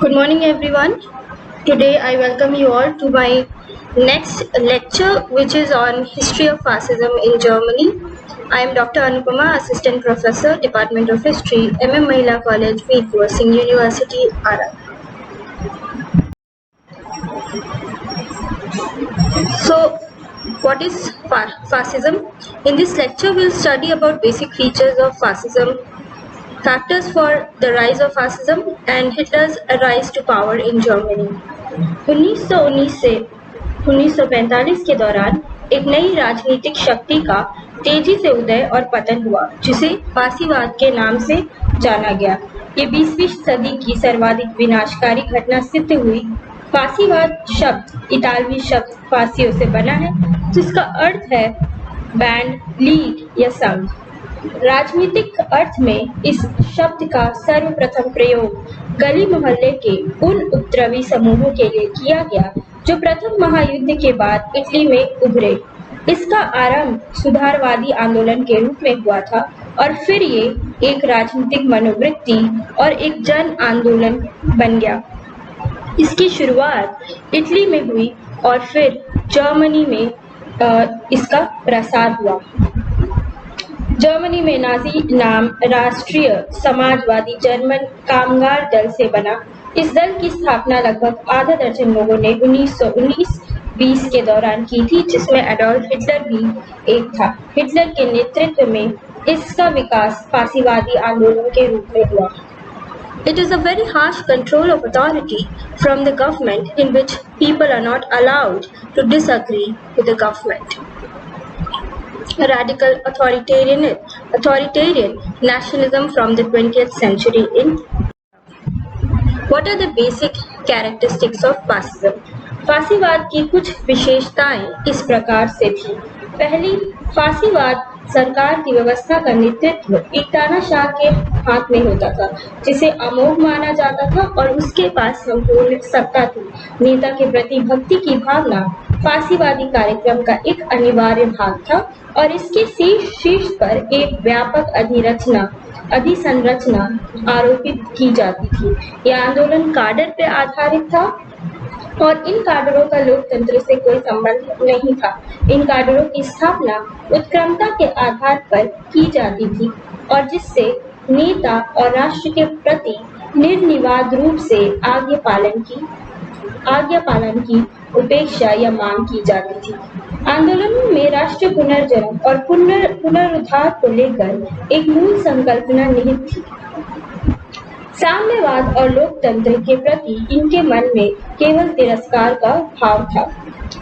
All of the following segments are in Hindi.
Good morning, everyone. Today, I welcome you all to my next lecture, which is on history of fascism in Germany. I am Dr. Anupama, Assistant Professor, Department of History, Mahila College, Veerpur Singh University, Ara. So, what is fascism? In this lecture, we'll study about basic features of fascism, factors for the rise of fascism, and Hitler's rise to power in Germany. 1919 से 1945 के दौरान एक नई राजनीतिक शक्ति का तेजी से उदय और पतन हुआ, जिसे फासीवाद के नाम से जाना गया। ये 20वीं सदी की सर्वाधिक विनाशकारी घटना सिद्ध हुई। फासीवाद शब्द इतालवी शब्द फासियो से बना है, जिसका अर्थ है बैंड, लीग या संघ। राजनीतिक अर्थ में इस शब्द का सर्वप्रथम प्रयोग गली मोहल्ले के उन उपद्रवी समूहों के लिए किया गया जो प्रथम महायुद्ध के बाद इटली में उभरे। इसका आरंभ सुधारवादी आंदोलन के रूप में हुआ था और फिर ये एक राजनीतिक मनोवृत्ति और एक जन आंदोलन बन गया। इसकी शुरुआत इटली में हुई और फिर जर्मनी में इसका प्रसार हुआ। जर्मनी में नाजी नाम राष्ट्रीय समाजवादी जर्मन कामगार दल से बना। इस दल की स्थापना लगभग आधा दर्जन लोगों ने 1919-20 के दौरान की थी, जिसमें एडोल्फ हिटलर भी एक था। हिटलर के नेतृत्व में इसका विकास फासीवादी आंदोलन के रूप में हुआ। It is a very harsh control of authority from the government in which people are not allowed to disagree with the government. Radical authoritarian nationalism from the 20th century in. What are the basic characteristics of fascism? फासीवाद की कुछ विशेषताएं इस प्रकार से थी। पहली, फासीवाद सरकार की व्यवस्था का नेतृत्व एक तानाशाह के हाथ में होता था, जिसे अमोघ माना जाता था और उसके पास संपूर्ण सत्ता थी। नेता के प्रति भक्ति की भावना फासीवादी कार्यक्रम का एक अनिवार्य भाग था और इसके शीर्ष पर एक व्यापक अधिसंरचना आरोपित की जाती थी। यह आंदोलन काडर पर आधारित था और इन काडरों का लोकतंत्र से कोई संबंध नहीं था। इन काडरों की स्थापना उत्क्रमता के आधार पर की जाती थी और जिससे नेता और राष्ट्र के प्रति निर्विवाद रूप से आज्ञा पालन की उपेक्षा या मांग की जाती थी। आंदोलनों में राष्ट्रीय पुनर्जन्म और पुनरुद्धार को लेकर एक मूल संकल्पना निहित थी। साम्यवाद और लोकतंत्र के प्रति इनके मन में केवल तिरस्कार का भाव था।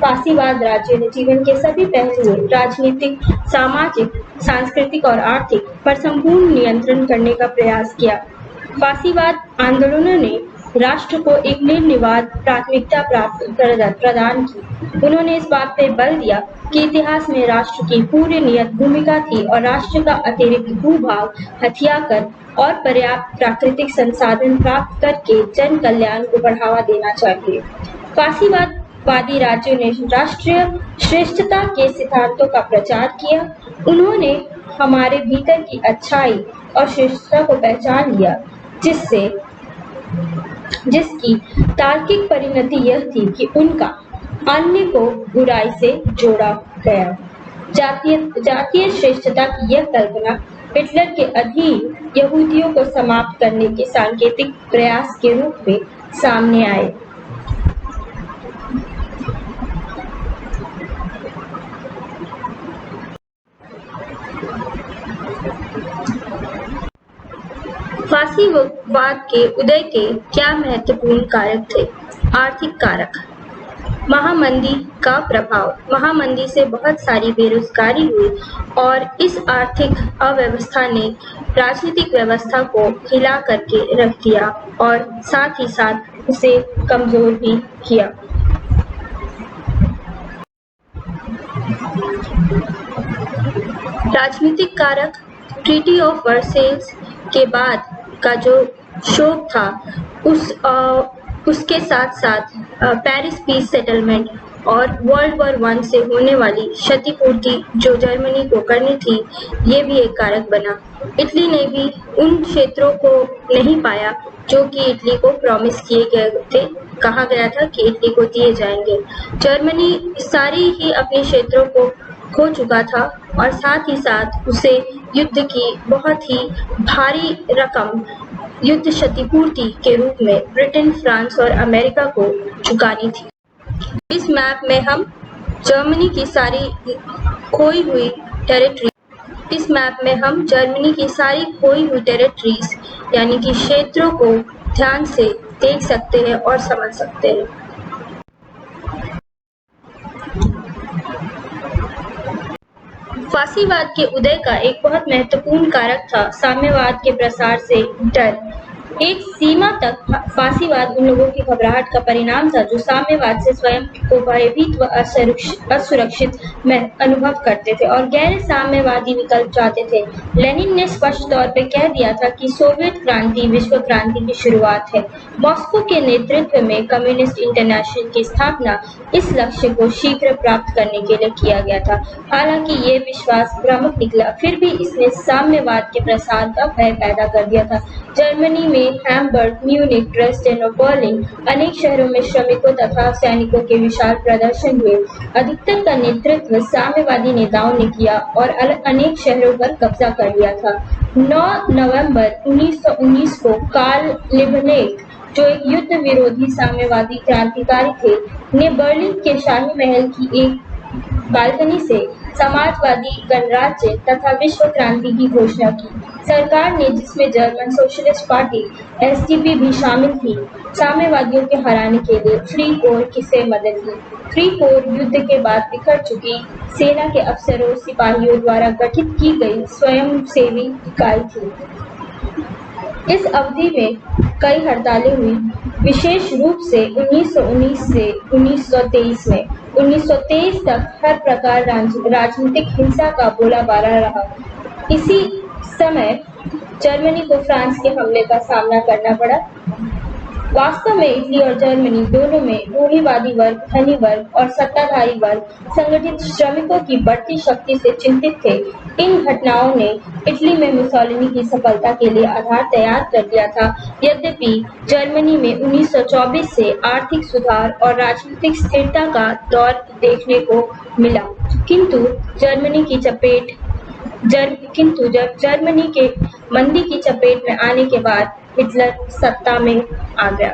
फासीवाद राज्य ने जीवन के सभी पहलुओं, राजनीतिक, सामाजिक, सांस्कृतिक और आर्थिक पर संपूर्ण नियंत्रण करने का प्रयास किया। फासीवाद आंदोलनों ने राष्ट्र को एक निर्विवाद प्राथमिकता प्रदान की। उन्होंने इस बात पर बल दिया कि इतिहास में राष्ट्र की पूरी नियत भूमिका थी और राष्ट्र का अतिरिक्त भूभाग हथियाकर और पर्याप्त प्राकृतिक संसाधन प्राप्त करके जन कल्याण को बढ़ावा देना चाहिए। फासीवादी राज्यों ने राष्ट्रीय श्रेष्ठता के सिद्धांतों का प्रचार किया। उन्होंने हमारे भीतर की अच्छाई और श्रेष्ठता को पहचान लिया, जिसकी तार्किक परिणति यह थी कि उनका अन्य को बुराई से जोड़ा गया। जातीय श्रेष्ठता की यह कल्पना हिटलर के अधीन यहूदियों को समाप्त करने के सांकेतिक प्रयास के रूप में सामने आए। फासीवाद के उदय के क्या महत्वपूर्ण कारक थे? आर्थिक कारक। महामंदी का प्रभाव। महामंदी से बहुत सारी बेरोजगारी हुई और इस आर्थिक अव्यवस्था ने राजनीतिक व्यवस्था को हिला करके रख दिया और साथ ही साथ उसे कमजोर भी किया। राजनीतिक कारक। ट्रीटी ऑफ वर्सेल्स के बाद का जो शोक था उसके साथ साथ पेरिस पीस सेटलमेंट और वर्ल्ड वॉर 1 से होने वाली क्षतिपूर्ति जो जर्मनी को करनी थी, ये भी एक कारक बना। इटली ने भी उन क्षेत्रों को नहीं पाया जो कि इटली को प्रॉमिस किए गए थे, कहा गया था कि इटली को दिए जाएंगे। जर्मनी सारी ही अपने क्षेत्रों को खो चुका था और साथ ही साथ उसे युद्ध की बहुत ही भारी रकम युद्ध क्षतिपूर्ति के रूप में ब्रिटेन, फ्रांस और अमेरिका को चुकानी थी। इस मैप में हम जर्मनी की सारी खोई हुई टेरिटरीज यानी कि क्षेत्रों को ध्यान से देख सकते हैं और समझ सकते हैं। फासीवाद के उदय का एक बहुत महत्वपूर्ण कारक था साम्यवाद के प्रसार से डर। एक सीमा तक फासीवाद उन लोगों की घबराहट का परिणाम था जो साम्यवाद से स्वयं को भयभीत व असुरक्षित में अनुभव करते थे और गैर साम्यवादी विकल्प चाहते थे। लेनिन ने स्पष्ट तौर पर कह दिया था कि सोवियत क्रांति विश्व क्रांति की शुरुआत है। मॉस्को के नेतृत्व में कम्युनिस्ट इंटरनेशनल की स्थापना इस लक्ष्य को शीघ्र प्राप्त करने के लिए किया गया था। हालांकि ये विश्वास भ्रामक निकला, फिर भी इसने साम्यवाद के प्रसार का भय पैदा कर दिया था। जर्मनी में हैम्बर्ग, म्यूनिख, ड्रेसडेन और बर्लिन अनेक शहरों में श्रमिकों तथा सैनिकों के विशाल प्रदर्शन हुए। अधिकतर का नेतृत्व साम्यवादी नेताओं ने किया और अनेक शहरों पर कब्जा कर लिया था। 9 नवंबर 1919 को कार्ल लिबनेक, जो एक युद्ध विरोधी साम्यवादी क्रांतिकारी थे, ने बर्लिन के शाही महल की एक बालकनी से समाजवादी गणराज्य तथा विश्व क्रांति की घोषणा की। सरकार ने, जिसमें जर्मन सोशलिस्ट पार्टी एसडीपी भी शामिल थी, साम्यवादियों के हराने के लिए फ्री कोर से मदद ली। फ्री कोर युद्ध के बाद बिखर चुकी सेना के अफसरों सिपाहियों द्वारा गठित की गई स्वयंसेवी इकाई थी। इस अवधि में कई हड़तालें हुई, विशेष रूप से 1919 से 1923 में। 1923 तक हर प्रकार राजनीतिक हिंसा का बोलाबाला रहा। इसी समय जर्मनी को फ्रांस के हमले का सामना करना पड़ा। वास्तव में इटली और जर्मनी दोनों में रूढ़िवादी वर्ग, धनी वर्ग और सत्ताधारी वर्ग संगठित श्रमिकों की बढ़ती शक्ति से चिंतित थे। इन घटनाओं ने इटली में मुसोलिनी की सफलता के लिए आधार तैयार कर दिया था। यद्यपि जर्मनी में 1924 से आर्थिक सुधार और राजनीतिक स्थिरता का दौर देखने को मिला, किंतु जब जर्मनी के मंदी की चपेट में आने के बाद हिटलर सत्ता में आ गया।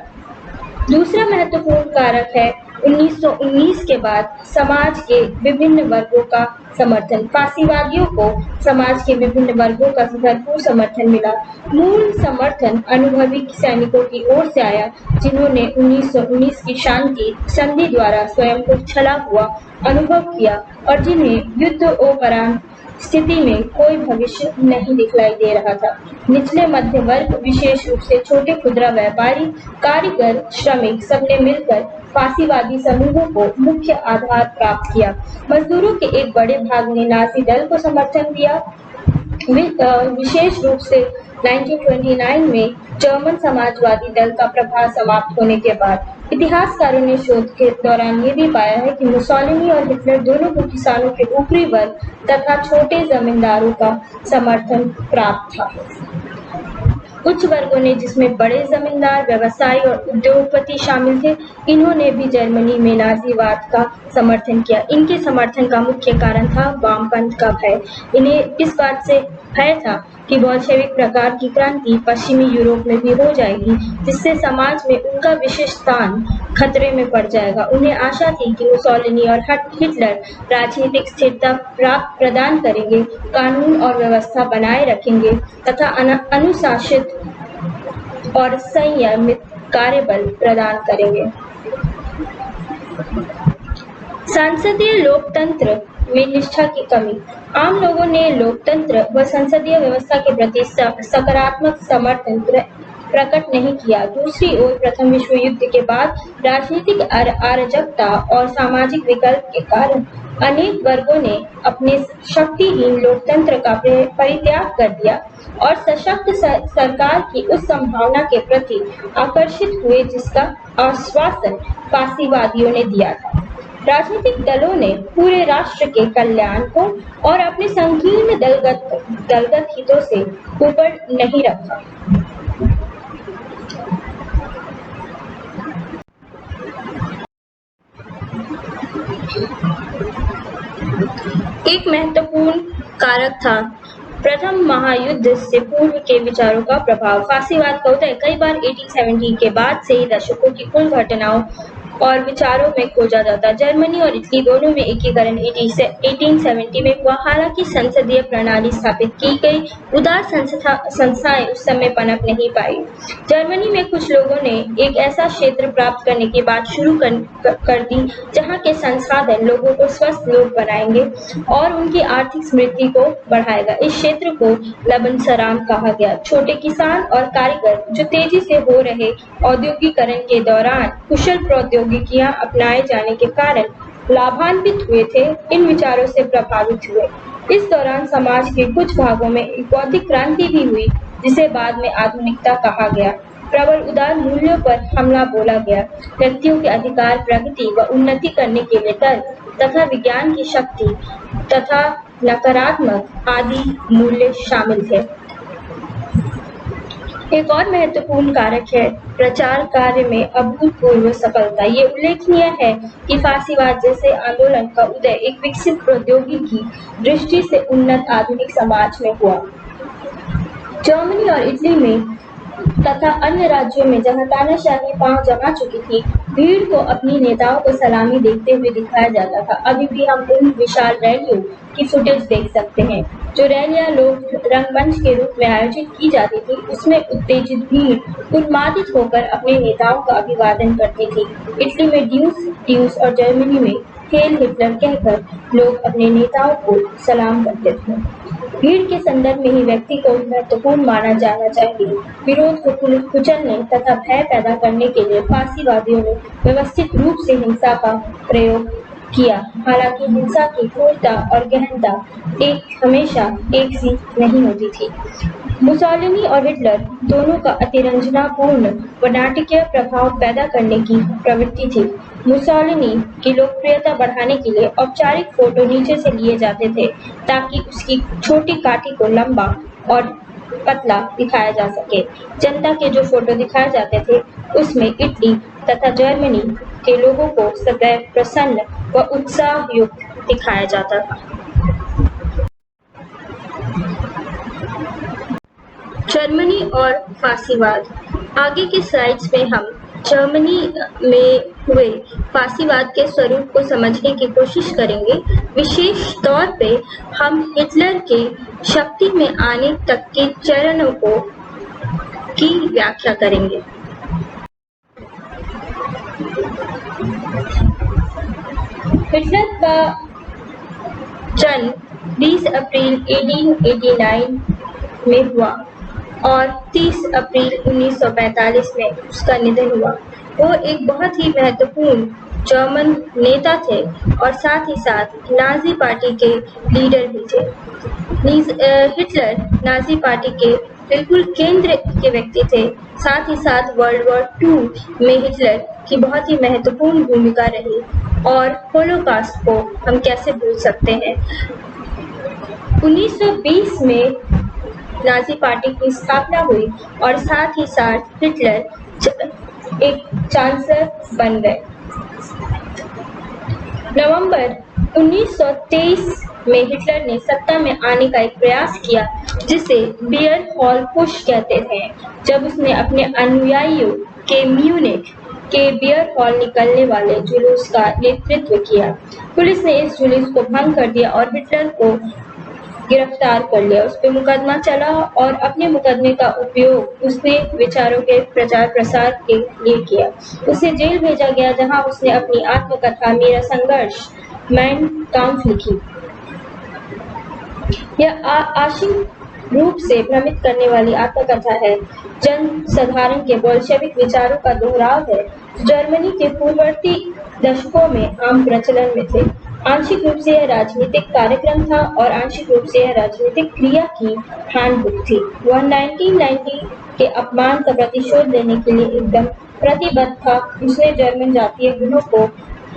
दूसरा महत्वपूर्ण कारक है 1919 के बाद समाज के विभिन्न वर्गों का समर्थन। फासीवादियों को समाज के विभिन्न वर्गों का भरपूर समर्थन मिला। मूल समर्थन अनुभवी सैनिकों की ओर से आया, जिन्होंने 1919 की शांति संधि द्वारा स्वयं को छला हुआ अनुभव किया और जिन्हें युद्धोपरांत स्थिति में कोई भविष्य नहीं दिखलाई दे रहा था। निचले मध्य वर्ग, विशेष रूप से छोटे खुदरा व्यापारी, कारीगर, श्रमिक, सबने मिलकर फासीवादी समूहों को मुख्य आधार प्राप्त किया। मजदूरों के एक बड़े भाग ने नाजी दल को समर्थन दिया। विशेष रूप से 1929 में जर्मन समाजवादी दल का प्रभाव समाप्त होने के बाद इतिहासकारों ने शोध के दौरान ये भी पाया है कि मुसोलिनी और हिटलर दोनों को किसानों के ऊपरी वर्ग तथा छोटे जमींदारों का समर्थन प्राप्त था। उच्च वर्गों ने, जिसमें बड़े जमींदार, व्यवसायी और उद्योगपति शामिल थे, इन्होंने भी जर्मनी में नाजीवाद का समर्थन किया। इनके समर्थन का मुख्य कारण था वामपंथ का भय। इन्हें इस बात से भय था कि बोल्शेविक प्रकार की क्रांति पश्चिमी यूरोप में भी हो जाएगी, जिससे समाज में उनका विशिष्ट स्थान खतरे में पड़ जाएगा। उन्हें आशा थी कि मुसोलिनी और हिटलर राजनीतिक स्थिरता प्रदान करेंगे, कानून और व्यवस्था बनाए रखेंगे तथा अनुशासित और संयमित कार्यबल प्रदान करेंगे। संसदीय लोकतंत्र में निष्ठा की कमी। आम लोगों ने लोकतंत्र व संसदीय व्यवस्था के प्रति सकारात्मक समर्थन प्रकट नहीं किया। दूसरी ओर प्रथम विश्व युद्ध के बाद राजनीतिक अराजकता और सामाजिक विकल्प के कारण अनेक वर्गों ने अपने शक्तिहीन लोकतंत्र का परित्याग कर दिया और सशक्त सरकार की उस संभावना के प्रति आकर्षित हुए जिसका आश्वासन फासीवादियों ने दिया था। राजनीतिक दलों ने पूरे राष्ट्र के कल्याण को और अपने संकीर्ण दलगत हितों से ऊपर नहीं रखा। एक महत्वपूर्ण कारक था प्रथम महायुद्ध से पूर्व के विचारों का प्रभाव। फांसीवाद का उदय कई बार 1870 के बाद से ही दशकों की कुल घटनाओं और विचारों में खोजा जाता। जर्मनी और इटली दोनों में एकीकरण 1870 में हुआ। हालांकि संसदीय प्रणाली स्थापित की गई, उदार संस्थाएं उस समय पनप नहीं पाई। जर्मनी में कुछ लोगों ने एक ऐसा क्षेत्र प्राप्त करने की बात शुरू कर दी जहां के संसाधन लोगों को स्वस्थ लोग बनाएंगे और उनकी आर्थिक समृद्धि को बढ़ाएगा। इस क्षेत्र को लबनसराम कहा गया। छोटे किसान और कारीगर जो तेजी से हो रहे औद्योगिकरण के दौरान कुशल प्रौद्योगिकियां अपनाए जाने के कारण लाभान्वित हुए थे, इन विचारों से प्रभावित हुए। इस दौरान समाज के कुछ भागों में एक बौद्धिक क्रांति भी हुई जिसे बाद में आधुनिकता कहा गया। प्रबल उदार मूल्यों पर हमला बोला गया। व्यक्तियों के अधिकार, प्रगति व उन्नति करने के लिए तर्क तथा विज्ञान की शक्ति तथा नकारात्मक आदि मूल्य शामिल थे। एक और महत्वपूर्ण कारक है प्रचार कार्य में अभूतपूर्व सफलता। ये उल्लेखनीय है कि फांसीवाद जैसे आंदोलन का उदय एक विकसित प्रौद्योगिकी दृष्टि से उन्नत आधुनिक समाज में हुआ। जर्मनी और इटली में तथा अन्य राज्यों में जहां तानाशाही पांव जमा चुकी थी, भीड़ को अपनी नेताओं को सलामी देखते हुए दिखाया जाता था। अभी भी हम उन विशाल रैलियों की फुटेज देख सकते हैं। जो रैलियां लोग रंगमंच के रूप में आयोजित की जाती थी, उसमें उत्तेजित भीड़ उन्मादित होकर अपने नेताओं का अभिवादन करती थी। इटली में ड्यूस और जर्मनी में हेल हिटलर कहकर लोग अपने नेताओं को सलाम करते थे। भीड़ के संदर्भ में ही व्यक्ति को महत्वपूर्ण माना जाना चाहिए। विरोध को कुचलने तथा भय पैदा करने के लिए फांसीवादियों ने व्यवस्थित रूप से हिंसा का प्रयोग किया। हालांकि हिंसा की क्रूरता और गहनता हमेशा एक सी नहीं होती थी। मुसोलिनी और हिटलर दोनों का अतिरंजनापूर्ण व नाटकीय प्रभाव पैदा करने की प्रवृत्ति थी। मुसोलिनी की लोकप्रियता बढ़ाने के लिए औपचारिक फोटो नीचे से लिए जाते थे ताकि उसकी छोटी काठी को लंबा और पतला दिखाया जा सके। जनता के जो फोटो दिखाए जाते थे उसमें इटली तथा जर्मनी के लोगों को सदैव प्रसन्न व उत्साहयुक्त दिखाया जाता था। जर्मनी और फांसीवाद। आगे के स्लाइड्स में हम जर्मनी में हुए फांसीवाद के स्वरूप को समझने की कोशिश करेंगे। विशेष तौर पे हम हिटलर के शक्ति में आने तक के चरणों की व्याख्या करेंगे। हिटलर का जन्म 20 अप्रैल 1889 में हुआ और 30 अप्रैल 1945 में उसका निधन हुआ। वो एक बहुत ही महत्वपूर्ण जर्मन नेता थे और साथ ही साथ नाजी पार्टी के लीडर भी थे। हिटलर नाजी पार्टी के बिल्कुल केंद्र के व्यक्ति थे। साथ ही साथ वर्ल्ड वॉर 2 में हिटलर की बहुत ही महत्वपूर्ण भूमिका रही और होलोकॉस्ट को हम कैसे भूल सकते हैं। 1920 में नाजी पार्टी की स्थापना हुई और साथ ही साथ हिटलर एक चांसलर बन गए। नवंबर 1923 में हिटलर ने सत्ता में आने का एक प्रयास किया जिसे बियर हॉल पुश कहते थे, जब उसने अपने अनुयायियों के म्यूनिख के बियर हॉल निकलने वाले जुलूस का नेतृत्व किया। पुलिस ने इस जुलूस को भंग कर दिया और हिटलर को गिरफ्तार कर लिया। उस पर मुकदमा चला और अपने मुकदमे का उपयोग उसने विचारों के प्रचार प्रसार के लिए किया। उसे जेल भेजा गया जहां उसने अपनी आत्मकथा मेरा संघर्ष मैन काम्फ लिखी। यह आंशिक रूप से भ्रमित करने वाली आत्मकथा है। जन साधारण के बोल्शेविक विचारों का दोहराव है जो जर्मनी के पूर्ववर्ती दशकों में आम प्रचलन में थे। आंशिक रूप से यह राजनीतिक कार्यक्रम था और आंशिक रूप से यह राजनीतिक क्रिया की हैंडबुक थी। वह 1990 के अपमान का प्रतिशोध लेने के लिए एकदम प्रतिबद्ध था। उसने जर्मन जातीय गुणों को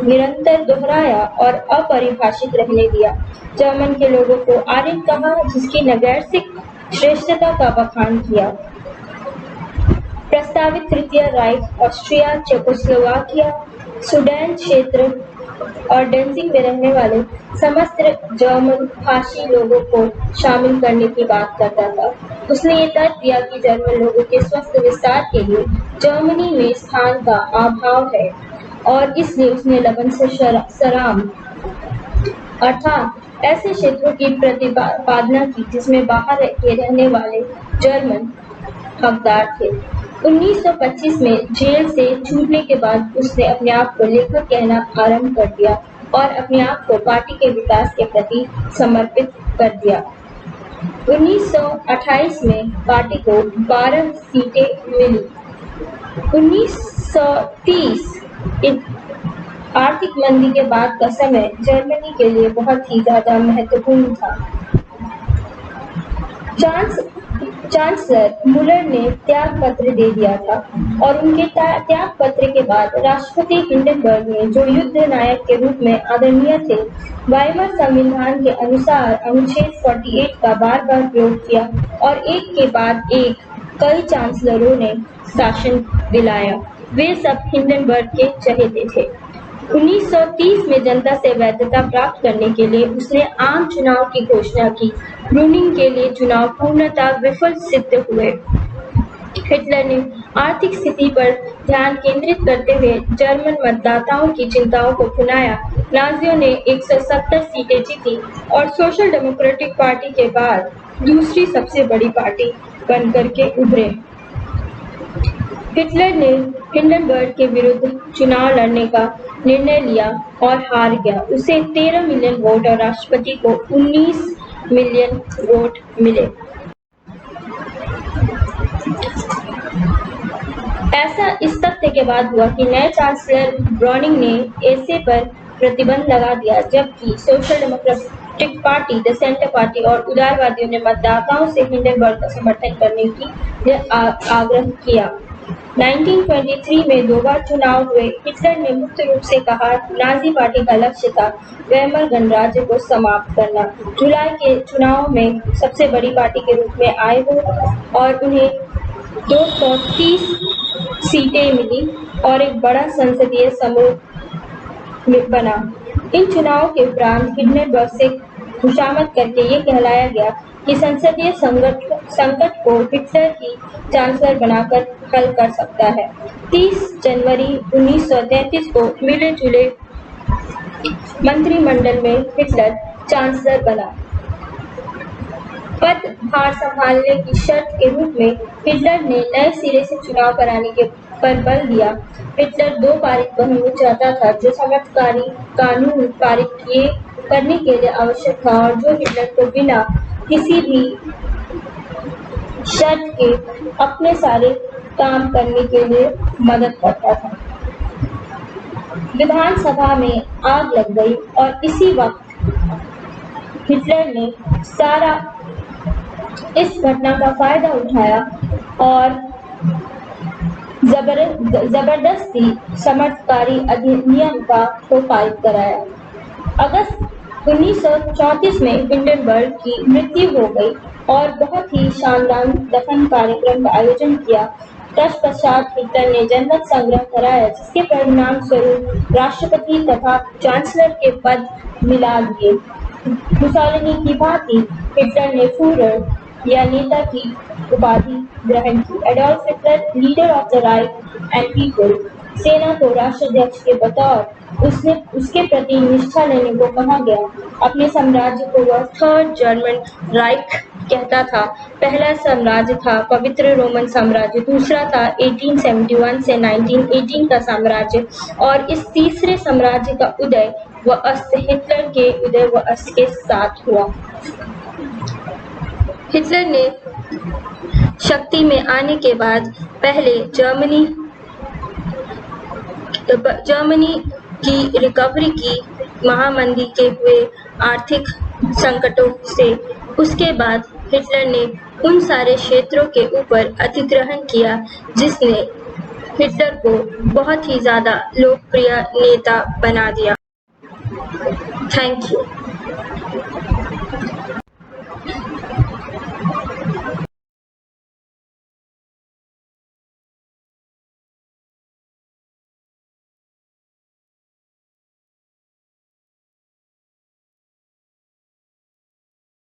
निरंतर दोहराया और अपरिभाषित रहने दिया। जर्मन के लोगों को आर्यन कहा, जिसकी नैसर्गिक श्रेष्ठता का बखान किया। प्रस्तावित तृतीय राइख ऑस्ट्रिया, चेकोस्लोवाकिया, सुडेन क्षेत्र और डेंजिंग में रहने वाले समस्त जर्मन भाषी लोगों को शामिल करने की बात करता था। उसने ये तर्क दिया कि जर्मन लोगों के स्वस्थ विस्तार के लिए जर्मनी में स्थान का अभाव है और इसलिए उसने लबन से सराम अर्थात ऐसे क्षेत्रों की प्रतिपादना की जिसमें बाहर के रहने वाले जर्मन हकदार थे। 1925 में जेल से छूटने के बाद उसने अपने आप को लेखक कहना आरंभ कर दिया और अपने आप को पार्टी के विकास के प्रति समर्पित कर दिया। 1928 में पार्टी को 12 सीटें मिली। 1930 आर्थिक मंदी के बाद का समय जर्मनी के लिए बहुत ही ज्यादा महत्वपूर्ण था। चांसलर मुलर ने त्याग पत्र दे दिया था और उनके त्याग पत्र के बाद राष्ट्रपति हिंडनबर्ग ने, जो युद्ध नायक के रूप में आदरणीय थे, वाइमर संविधान के अनुसार अनुच्छेद 48 का बार बार प्रयोग किया और एक के बाद एक कई चांसलरों ने शासन दिलाया। वे सब हिंडनबर्ग के चहेते थे। 1930 में जनता से वैधता प्राप्त करने के लिए उसने आम चुनाव की घोषणा की। ब्रूनिंग के लिए चुनाव पूर्णतः विफल सिद्ध हुए। हिटलर ने आर्थिक स्थिति पर ध्यान केंद्रित करते हुए जर्मन मतदाताओं की चिंताओं को भुनाया। नाजियों ने 170 सीटें जीती और सोशल डेमोक्रेटिक पार्टी के बाद दूसरी सबसे बड़ी पार्टी बनकर के उभरे। हिटलर ने हिंडनबर्ग के विरुद्ध चुनाव लड़ने का निर्णय लिया और हार गया। उसे 13 मिलियन वोट और राष्ट्रपति को 19 मिलियन वोट मिले। ऐसा इस तथ्य के बाद हुआ कि नए चांसलर ब्राउनिंग ने ऐसे पर प्रतिबंध लगा दिया, जबकि social democratic party, the centre party और उदारवादियों ने मतदाताओं से हिंडनबर्ग का समर्थन करने की आग्रह किया। 1923 में 2 बार चुनाव हुए। हिटलर ने मुख्य रूप से कहा नाजी पार्टी का लक्ष्य था वेमर गणराज्य को समाप्त करना। जुलाई के चुनाव में सबसे बड़ी पार्टी के रूप में आए वो और उन्हें 230 सीटें मिली और एक बड़ा संसदीय समूह बना। इन चुनावों के उपरांत हिंडनबर्ग से खुशामद करके ये कहलाया गया कि संसदीय संकट को हिटलर ही चांसलर बनाकर हल कर सकता है। 30 जनवरी 1933 को मिले जुले मंत्रिमंडल में हिटलर चांसलर बना। पदभार संभालने की शर्त के रूप में हिटलर ने नए सिरे से चुनाव कराने के पर बल दिया। हिटलर 2 पारित बहुमत चाहता था, जो समर्थकारी कानून पारित करने के लिए आवश्यक था और जो हिटलर को बिना किसी भी शर्त के अपने सारे काम करने के लिए मदद करता था। विधानसभा में आग लग गई और इसी वक्त हिटलर ने इस घटना का फायदा उठाया और जबरदस्ती समर्थकारी अधिनियम को पारित कराया। अगस्त 1934 में हिंडनबर्ग की मृत्यु हो गई और बहुत ही शानदार दफन कार्यक्रम का आयोजन किया। तत्पश्चात हिटलर ने जनमत संग्रह कराया, जिसके परिणाम स्वरूप राष्ट्रपति तथा चांसलर के पद मिला दिए। मुसोलिनी की भांति हिटलर ने फूरर या नेता की उपाधि ग्रहण की। Adolf Hitler, leader of the right and people, सेना को राष्ट्राध्यक्ष के बतौर उसके प्रति निष्ठा लेने को कहा गया। अपने साम्राज्य को वह थर्ड जर्मन राइख कहता था। पहला साम्राज्य था पवित्र रोमन साम्राज्य, दूसरा था 1871 से 1918 का साम्राज्य और इस तीसरे साम्राज्य का उदय व अस्त हिटलर के उदय व अस्त के साथ हुआ। हिटलर ने शक्ति में आने के बाद पहले जर्मनी की रिकवरी की महामंदी के हुए आर्थिक संकटों से। उसके बाद हिटलर ने उन सारे क्षेत्रों के ऊपर अधिग्रहण किया जिसने हिटलर को बहुत ही ज़्यादा लोकप्रिय नेता बना दिया। Thank you.